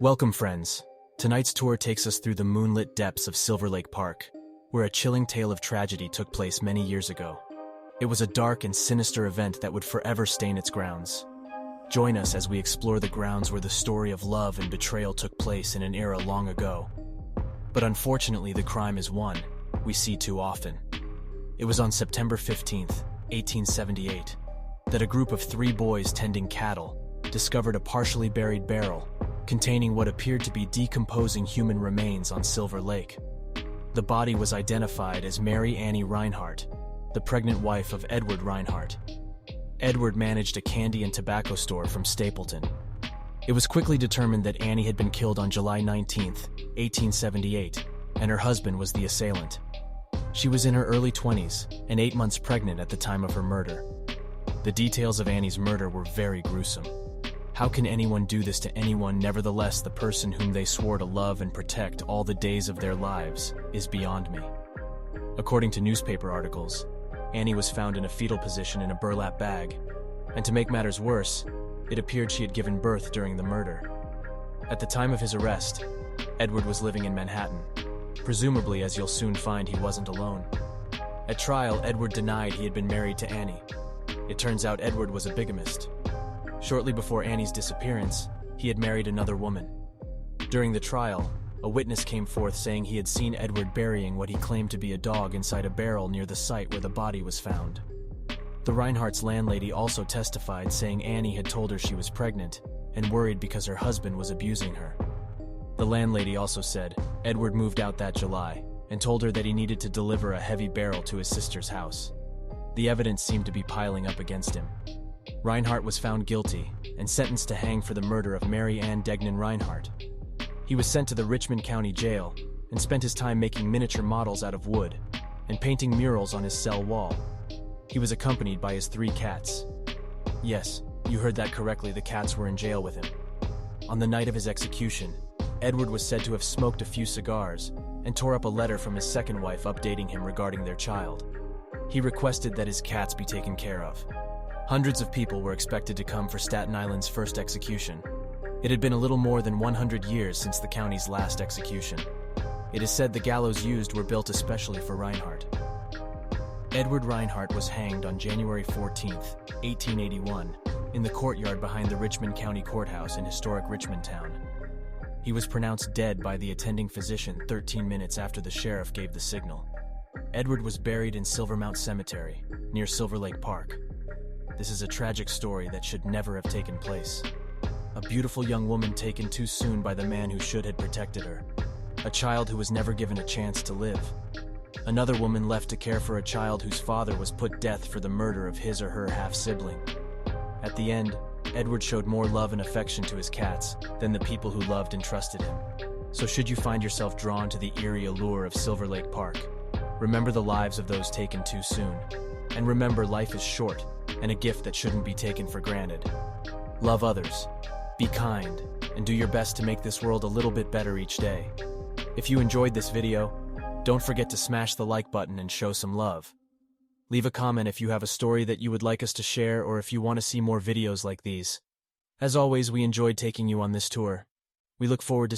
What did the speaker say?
Welcome, friends. Tonight's tour takes us through the moonlit depths of Silver Lake Park, where a chilling tale of tragedy took place many years ago. It was a dark and sinister event that would forever stain its grounds. Join us as we explore the grounds where the story of love and betrayal took place in an era long ago. But unfortunately, the crime is one we see too often. It was on September 15th, 1878, that a group of 3 boys tending cattle discovered a partially buried barrel containing what appeared to be decomposing human remains on Silver Lake. The body was identified as Mary Annie Reinhardt, the pregnant wife of Edward Reinhardt. Edward managed a candy and tobacco store from Stapleton. It was quickly determined that Annie had been killed on July 19, 1878, and her husband was the assailant. She was in her early 20s and 8 months pregnant at the time of her murder. The details of Annie's murder were very gruesome. How can anyone do this to anyone? Nevertheless, the person whom they swore to love and protect all the days of their lives is beyond me. According to newspaper articles, Annie was found in a fetal position in a burlap bag, and to make matters worse, it appeared she had given birth during the murder. At the time of his arrest, Edward was living in Manhattan. Presumably, as you'll soon find, he wasn't alone. At trial, Edward denied he had been married to Annie. It turns out Edward was a bigamist. Shortly before Annie's disappearance, he had married another woman. During the trial, a witness came forth saying he had seen Edward burying what he claimed to be a dog inside a barrel near the site where the body was found. The Reinhardt's landlady also testified, saying Annie had told her she was pregnant and worried because her husband was abusing her. The landlady also said Edward moved out that July and told her that he needed to deliver a heavy barrel to his sister's house. The evidence seemed to be piling up against him. Reinhardt was found guilty and sentenced to hang for the murder of Mary Ann Degnan Reinhardt. He was sent to the Richmond County Jail and spent his time making miniature models out of wood and painting murals on his cell wall. He was accompanied by his 3 cats. Yes, you heard that correctly, the cats were in jail with him. On the night of his execution, Edward was said to have smoked a few cigars and tore up a letter from his second wife updating him regarding their child. He requested that his cats be taken care of. Hundreds of people were expected to come for Staten Island's first execution. It had been a little more than 100 years since the county's last execution. It is said the gallows used were built especially for Reinhardt. Edward Reinhardt was hanged on January 14, 1881, in the courtyard behind the Richmond County Courthouse in historic Richmond Town. He was pronounced dead by the attending physician 13 minutes after the sheriff gave the signal. Edward was buried in Silvermount Cemetery, near Silver Lake Park. This is a tragic story that should never have taken place. A beautiful young woman taken too soon by the man who should have protected her. A child who was never given a chance to live. Another woman left to care for a child whose father was put to death for the murder of his or her half-sibling. At the end, Edward showed more love and affection to his cats than the people who loved and trusted him. So should you find yourself drawn to the eerie allure of Silver Lake Park, remember the lives of those taken too soon. And remember, life is short and a gift that shouldn't be taken for granted. Love others, be kind, and do your best to make this world a little bit better each day. If you enjoyed this video, don't forget to smash the like button and show some love. Leave a comment if you have a story that you would like us to share or if you want to see more videos like these. As always, we enjoyed taking you on this tour. We look forward to